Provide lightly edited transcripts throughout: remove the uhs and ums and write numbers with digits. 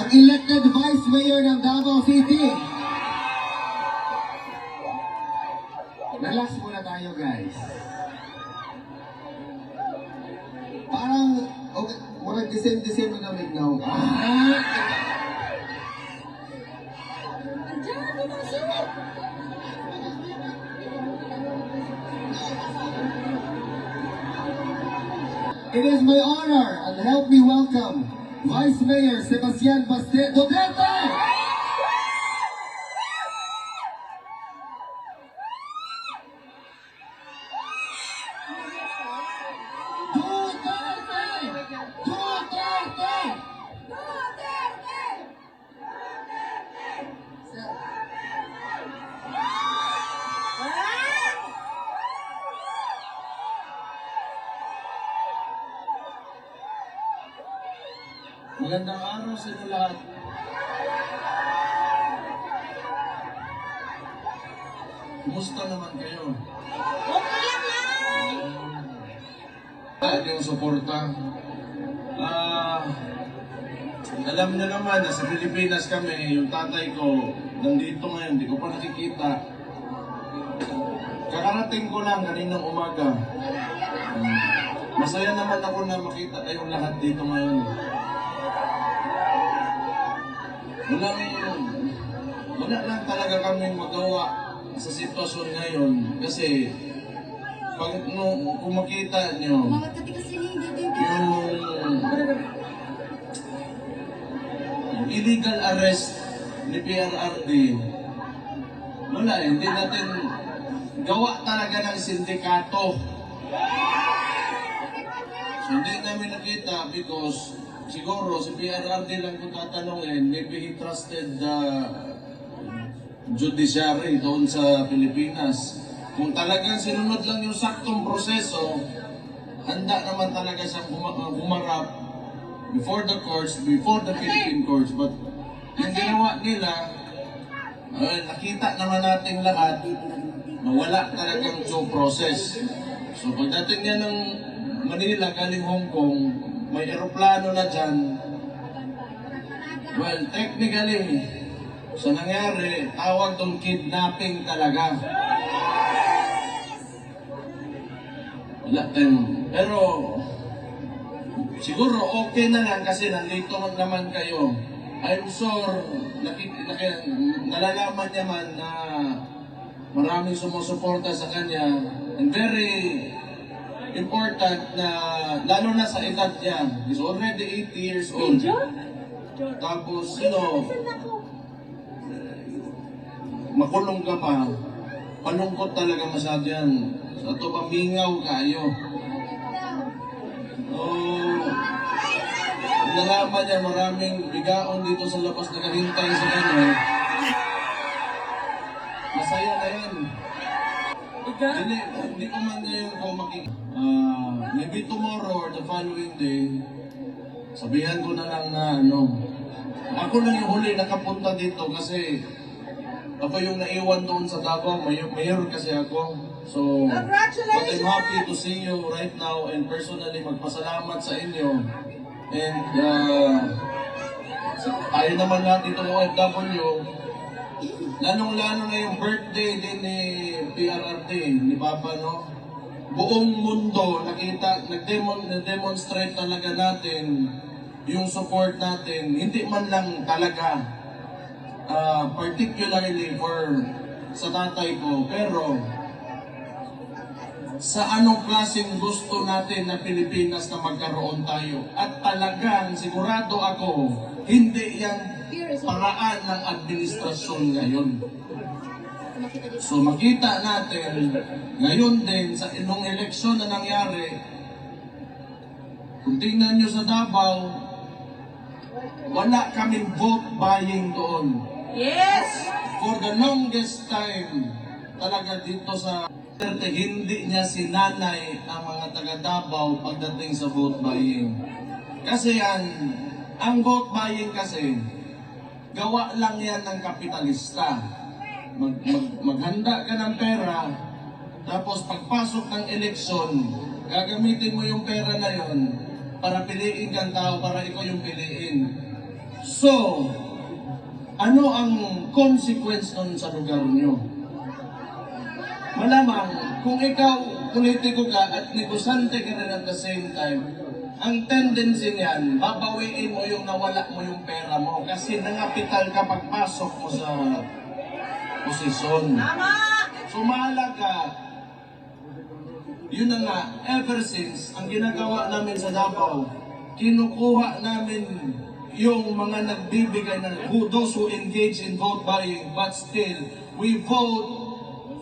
ang elected Vice Mayor ng Davao City. Relax muna tayo, guys. Parang, okay, murag design na namin now. It is my honor and help me welcome Vice Mayor Sebastian Duterte! Magandang araw sa inyo lahat. Kumusta naman kayo? Okay lang! At yung suporta. Alam niyo naman na sa Pilipinas kami, yung tatay ko nandito ngayon, hindi ko pa nakikita. Kakarating ko lang kaninang umaga. Masaya naman ako na makita kayong lahat dito ngayon. Wala lang talaga kaming magawa sa sitwasyon ngayon kasi kung makita nyo yung illegal arrest ni PRRD, wala hindi natin gawa talaga ng sindikato. So hindi namin nakita because siguro si PRRD lang kung tatanungin, maybe he trusted the judiciary doon sa Pilipinas. Kung talagang sinunod lang yung saktong proseso, handa naman talaga siyang humarap before the courts, before the Philippine courts. But yung ginawa nila, nakita naman natin lahat na wala talagang due process. So pagdating niya ng Manila galing Hong Kong, may eroplano na dyan. Well, technically, sa nangyari, tawag tong kidnapping talaga. Wala tayong, pero siguro okay na lang kasi nandito naman kayo. I'm sure, nalalaman niya man na maraming sumusuporta sa kanya. And very important na, lalo na sa edad niya, he's already 80 years old. Tapos, makulong ka pa, palungkot talaga masyado yan. Sa ito, pamingaw kayo. Nalaman niya maraming bigaon dito sa labas na kahintay sa kanya. Masaya na yan. Hindi ko man ngayon kung maybe tomorrow or the following day, sabihan ko na lang na ako lang yung huli nakapunta dito kasi ako yung naiwan doon sa Davao, mayor kasi ako. So, but I'm happy to see you right now and personally magpasalamat sa inyo. And tayo naman lahat dito ng OFW, lalong-lalo na yung birthday din ni PRRD, ni Papa, no? Buong mundo, nag-demonstrate talaga natin yung support natin. Hindi man lang talaga, particularly sa tatay ko, pero sa anong klaseng gusto natin na Pilipinas na magkaroon tayo. At talagang sigurado ako, hindi yan paraan ng administrasyon ngayon. So makita natin, ngayon din sa inong eleksyon na nangyari, kung tingnan nyo sa Davao, wala kaming vote buying doon. Yes! For the longest time, talaga dito sa hindi niya sinanay ang mga taga Davao pagdating sa vote buying. Kasi ang vote buying kasi, gawa lang yan ng kapitalista. Maghanda ka ng pera, tapos pagpasok ng eleksyon, gagamitin mo yung pera na yon para piliin kang tao para ikaw yung piliin. So, ano ang consequence nun sa lugar nyo? Malamang, kung ikaw politiko ka at negosante ka rin at the same time, ang tendency niyan, babawiin mo yung nawala mo yung pera mo kasi nangapital ka pagpasok mo sa posisyon. Tama! Sumala ka. Yun na nga, ever since, ang ginagawa namin sa Davao, kinukuha namin yung mga nagbibigay ng those who engage in vote buying, but still, we vote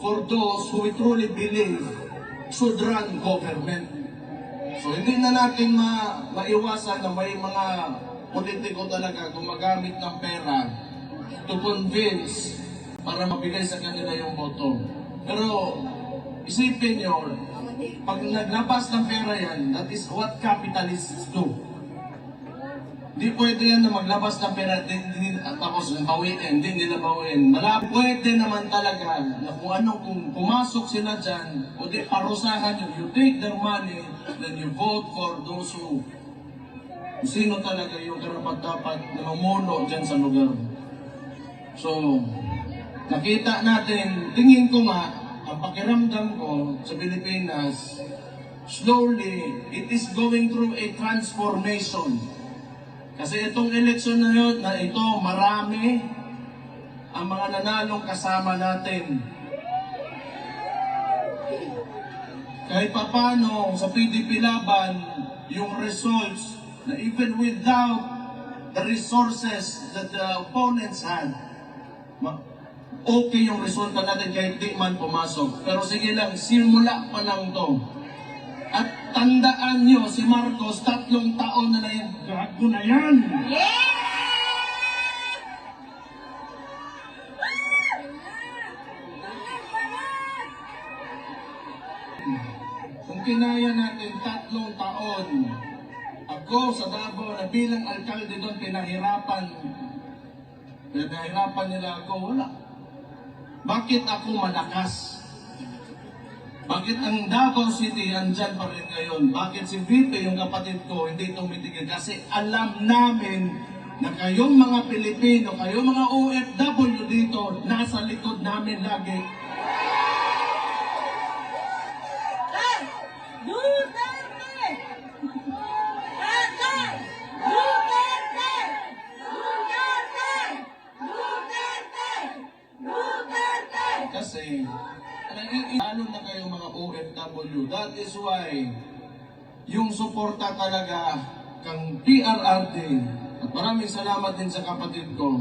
for those who we truly believe should run government. So hindi na natin maiwasan na may mga politiko talaga gumagamit ng pera to convince para mabigay sa kanila yung boto. Pero isipin nyo, pag naglabas ng pera yan, that is what capitalists do. Hindi pwede yan na maglabas ng pera tapos bawiin, hindi nila bawiin. Pwede naman talaga na kung pumasok sila dyan, o di parusahan nyo, you take their money, then you vote for those who sino talaga yung karapat-dapat na mamuno dyan sa lugar. So, nakita natin, tingin ko nga, ang pakiramdam ko sa Pilipinas, slowly, it is going through a transformation. Kasi itong eleksyon na yun, na ito, marami ang mga nanalong kasama natin. Kahit papano sa PDP Laban, yung results na even without the resources that the opponents had, okay yung resulta natin kahit di man pumasok. Pero sige lang, simula pa lang to. At tandaan nyo, si Marcos, 3 taon na yan. Gago na yan! Kung kinaya natin 3 taon, ako sa Davao na bilang alkalde doon, pinahirapan nila ako, wala. Bakit ako malakas? Bakit ang Davao City andyan pa rin ngayon? Bakit si VP, yung kapatid ko, hindi tumitigil? Kasi alam namin na kayong mga Pilipino, kayong mga OFW dito, nasa likod namin lagi. Duterte! Duterte! Duterte! Duterte! Duterte! Duterte! Kasi, lalo na kayong mga OFW. That is why, yung suporta talaga kang PRRD, at maraming salamat din sa kapatid ko,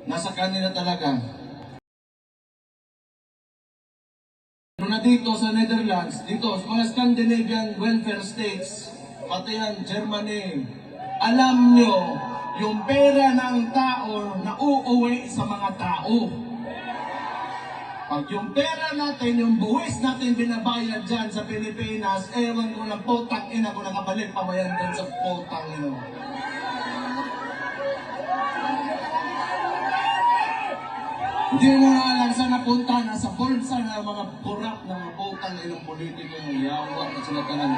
nasa kanila talaga. Na dito sa Netherlands, dito sa mga Scandinavian welfare states, pati yan, Germany, alam nyo, yung pera ng tao na uuwi sa mga tao. Pag yung pera natin, yung buwis natin binabayad dyan sa Pilipinas, ewan ko ng potang ina ko nakabalik pa ba yan dyan sa potang ina. Hindi mo na alam saan napunta, nasa bulsa na mga kurap ng mga potang ilang politiko ng yawa at sila tanan.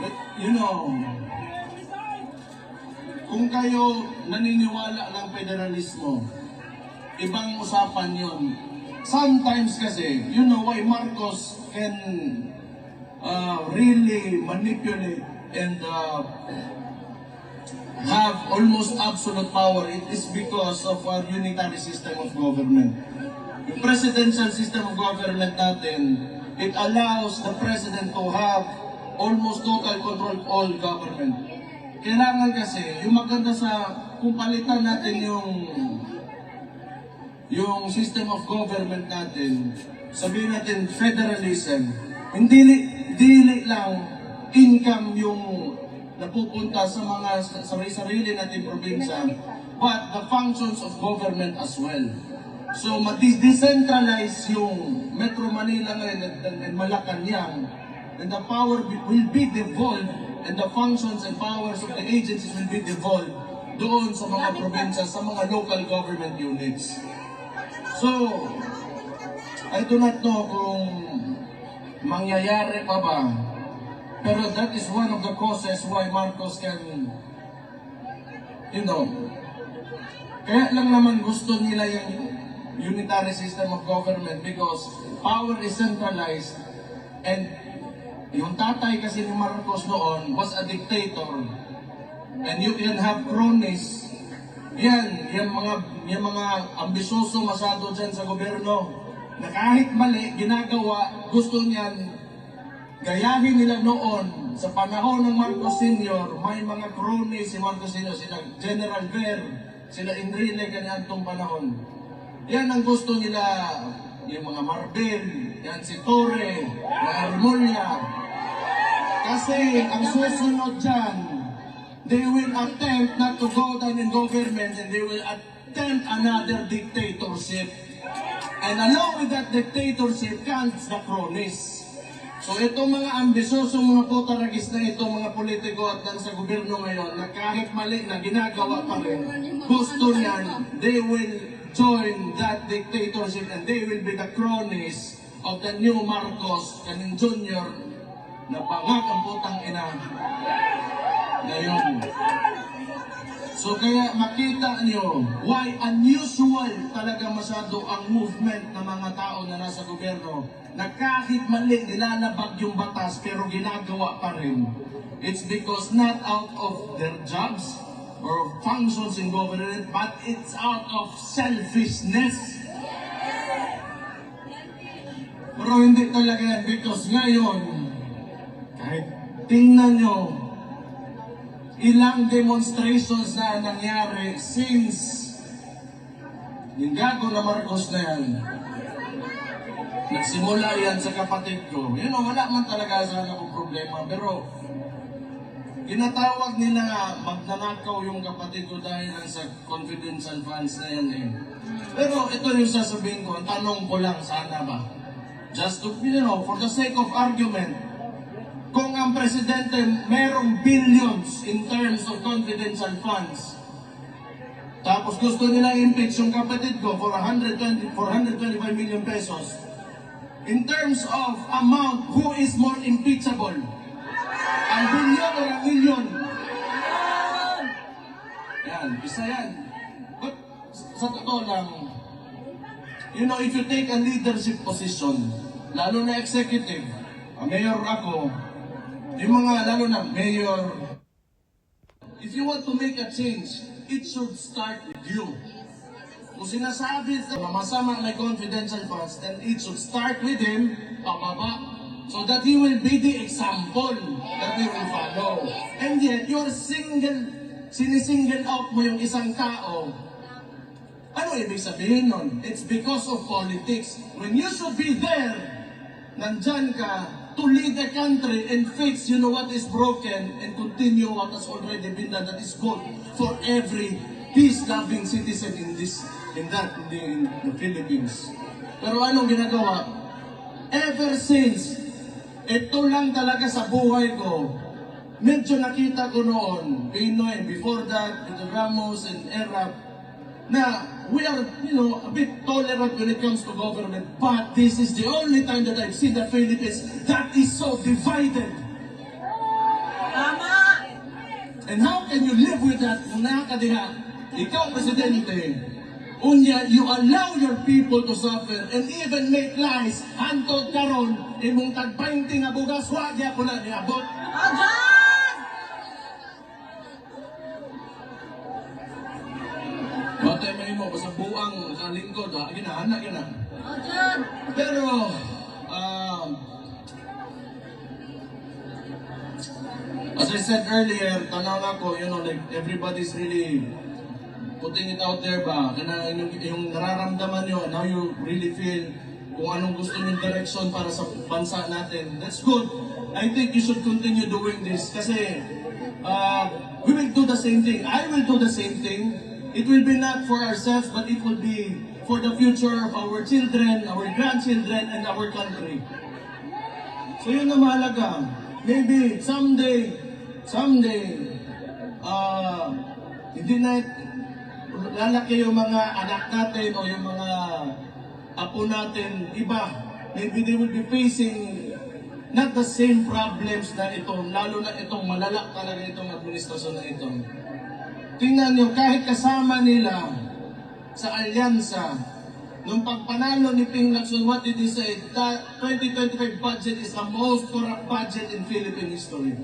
But, you know, kung kayo naniniwala ng federalismo, ibang usapan yun. Sometimes kasi, you know why Marcos can really manipulate and have almost absolute power. It is because of our unitary system of government. Yung presidential system of government natin, it allows the president to have almost total control of all government. Kailangan kasi, yung maganda sa, kung palitan natin yung system of government natin, sabihin natin federalism, hindi lang income yung napupunta sa mga sarili natin probinsya, but the functions of government as well. So, ma-decentralize yung Metro Manila ngayon and Malacanang, and the power will be devolved, and the functions and powers of the agencies will be devolved doon sa mga probinsya, sa mga local government units. So, I do not know kung mangyayari pa ba Pero that is one of the causes why Marcos can, kaya lang naman gusto nila yung unitary system of government because power is centralized and yung tatay kasi ni Marcos noon was a dictator and you can have cronies. Yung mga ambisyoso masyado dyan sa gobyerno na kahit mali, ginagawa, gusto niyan gayahin nila noon sa panahon ng Marcos Sr. May mga cronies si Marcos Sr. Sila General Ver, sila Enrile kanyang panahon. Yan ang gusto nila, yung mga Marbel, yan si Torre, mga Remulla. Kasi ang susunod dyan, they will attempt not to go down in government and they will attempt another dictatorship. And along with that dictatorship comes the cronies. So itong mga ambisyoso, mga potaragis na ito, mga politiko at sa gobyerno ngayon, na kahit mali na ginagawa pa rin, gusto niyan, they will join that dictatorship and they will be the cronies of the new Marcos, kaning Junior, na pangak ang putang ina. Ngayon. So kaya makita niyo why unusual talaga masyado ang movement ng mga tao na nasa gobyerno na kahit mali nilalabag yung batas pero ginagawa pa rin. It's because not out of their jobs or functions in government, but it's out of selfishness. Pero hindi talaga yan because ngayon, kahit tingnan nyo, ilang demonstrations na nangyari since yung gago na Marcos na yan. Nagsimula yan sa kapatid ko. Wala man talaga sana akong problema. Pero, tinatawag nila magnanakaw yung kapatid ko dahil lang sa confidential funds na yan eh. Pero ito yung sasabihin ko, ang tanong ko lang sana ba? Just to, for the sake of argument, kung ang presidente merong billions in terms of confidential funds, tapos gusto nila impeach yung kapatid ko for 425 million pesos, in terms of amount, who is more impeachable? Ang billion o ang million? Yan, isa yan. But sa totoo lang, if you take a leadership position, lalo na executive, mayor ako, yung mga lalo na mayor, if you want to make a change, it should start with you. Kung sinasabi na masama may confidential funds, then it should start with him, pababa, so that he will be the example that we will follow. And yet, sinisingle out mo yung isang tao. Ano ibig sabihin nun? It's because of politics. When you should be there, nandyan ka to lead the country and fix, what is broken and continue what has already been done that is good for every peace-loving citizen in the Philippines. Pero anong ginagawa? Ever since, ito lang talaga sa buhay ko, medyo nakita ko noon, Pinoy, before that, with the Ramos and Erap, na we are, a bit tolerant when it comes to government, but this is the only time that I've seen the Philippines that is so divided. Tama! And how can you live with that kung nakakadiha? Ikaw, Presidente, unya, you allow your people to suffer and even make lies. Hantod karon, imong tag-20 nga bugas, wag ako na niabot. Ajan! Batay may mo, basta buang kalingkod, ginahanak yun na. Ajan! Pero, as I said earlier, tanaw ako, like everybody's really putting it out there ba, yung nararamdaman nyo, and how you really feel, kung anong gusto nyong direction para sa bansa natin. That's good. I think you should continue doing this kasi we will do the same thing. I will do the same thing. It will be not for ourselves, but it will be for the future of our children, our grandchildren, and our country. So yun na mahalaga. Maybe someday, hindi na lalaki yung mga anak natin o yung mga apo natin, iba. Maybe they will be facing not the same problems na ito, lalo na itong malala talaga itong administrasyon na ito. Tingnan nyo, kahit kasama nila sa alyansa, nung pagpanalo ni Ping Lacson, what did he say? That 2025 budget is the most corrupt budget in Philippine history.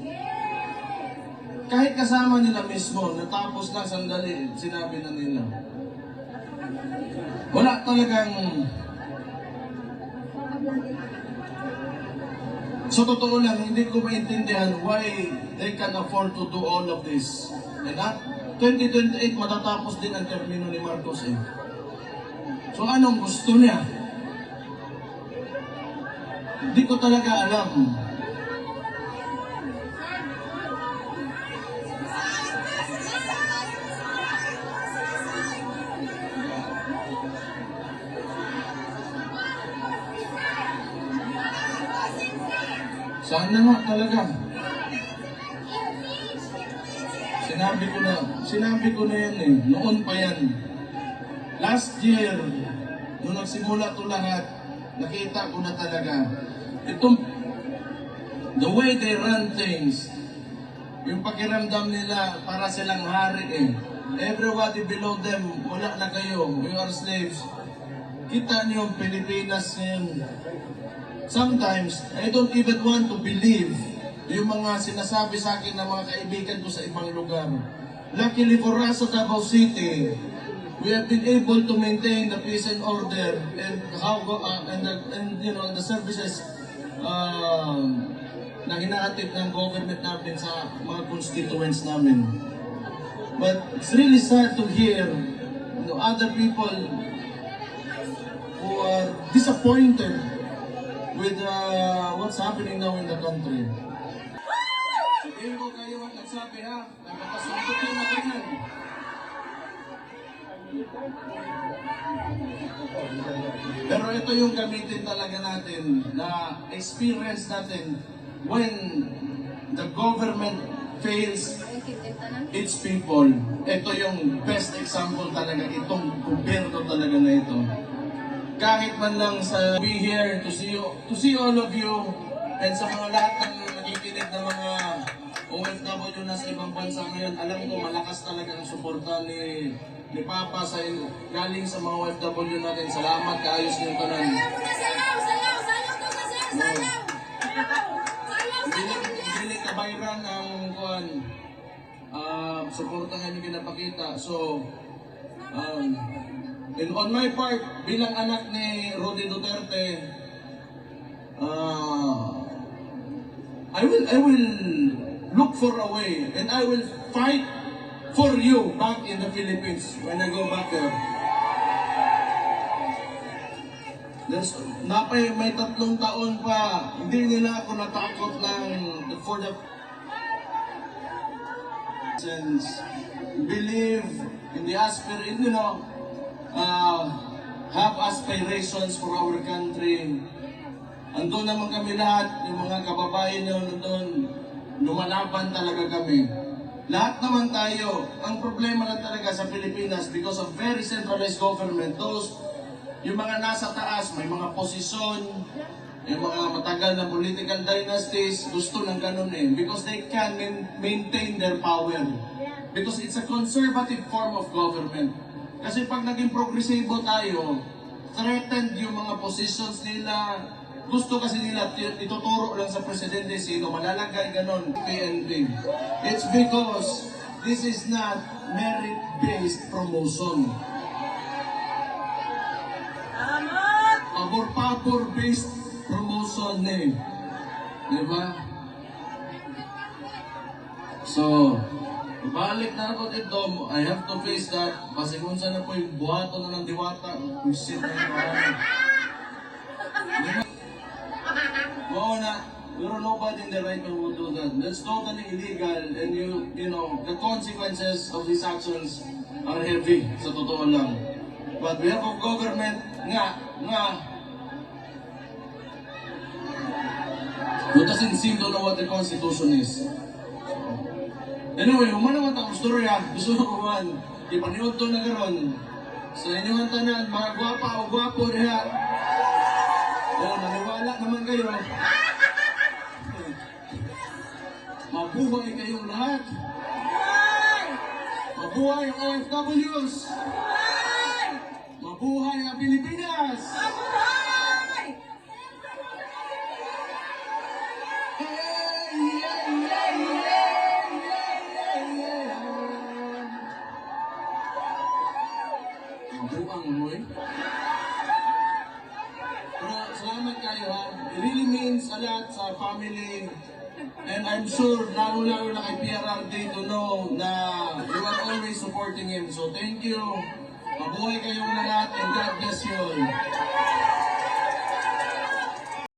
Kahit kasama nila mismo, natapos na sandali, sinabi na nila. Wala talagang... So totoo lang, hindi ko maintindihan why they can afford to do all of this. And at 2028, matatapos din ang termino ni Marcos eh. So anong gusto niya? Hindi ko talaga alam. Sana nga talaga. Sinabi ko na yan eh. Noon pa yan. Last year, nung nagsimula ito lahat, nakita ko na talaga. Itong, the way they run things, yung pakiramdam nila para silang hari eh. Everybody below them, wala na kayo. You are slaves. Kita niyo yung Pilipinas ngayon. Sometimes, I don't even want to believe yung mga sinasabi sa akin ng mga kaibigan ko sa ibang lugar. Luckily for us at Davao City, we have been able to maintain the peace and order and how and you know the services na hinahatid ng government natin sa mga constituents namin. But it's really sad to hear other people who are disappointed with what's happening now in the country. Sabihin ko kayo at nagsabi ha, nagpapasuntukin na ganyan. Pero ito yung gamitin talaga natin na experience natin when the government fails its people. Ito yung best example talaga, itong gobyerno talaga na ito. Kahit man lang sa be here to see all of you and sa mga lahat ng nakikinig na mga OFW na sa ibang bansa ngayon, alam ko malakas talaga ang suporta ni Papa sa galing sa mga OFW natin. Salamat, kaayos niyong tanan. Hindi kabayran ang kuan suportahan yung pinapakita. So, and on my part, bilang anak ni Rodi Duterte, I will look for a way and I will fight for you back in the Philippines when I go back there. May 3 taon pa, hindi nila ako natakot for the believe in the aspiration, you know, have aspirations for our country. Andun naman kami lahat, yung mga kababayan nyo nandun, lumalaban talaga kami. Lahat naman tayo, ang problema lang talaga sa Pilipinas because of very centralized government, yung mga nasa taas, may mga posisyon, yung mga matagal na political dynasties, gusto ng ganun eh, because they can maintain their power. Because it's a conservative form of government. Kasi pag naging progresibo tayo, threatened yung mga positions nila, gusto kasi nila ituturo lang sa presidente sino malalagay ganon PNP. It's because this is not merit-based promotion. Pabor-based promotion eh. Diba? So, balik na ako dito, I have to face that. Kasi kung saan na po yung buhato na ng diwata, pusit na yung marami. Oo na, pero nobody in the right man would do that. That's totally illegal and you know, the consequences of these actions are heavy, sa totoo lang. But we have a government who doesn't seem to know what the Constitution is. Anyway, human naman ang storya. Gusto ko man, ipaniod to na garon. Sa inyong tanan, mga gwapa o gwapo diha. Maniwala naman kayo. Mabuhay kayong lahat. Buhay! Mabuhay ang OFWs. Buhay! Mabuhay ang Pilipinas. Mabuhay! Hey, yeah, yeah, yeah, yeah, yeah, yeah. Buang moy. Pero salamat kayo ha. It really means a lot sa family. And I'm sure, lalo-lalo na kay PRRD to know na you are always supporting him. So thank you. Mabuhay kayong lahat and God bless you all.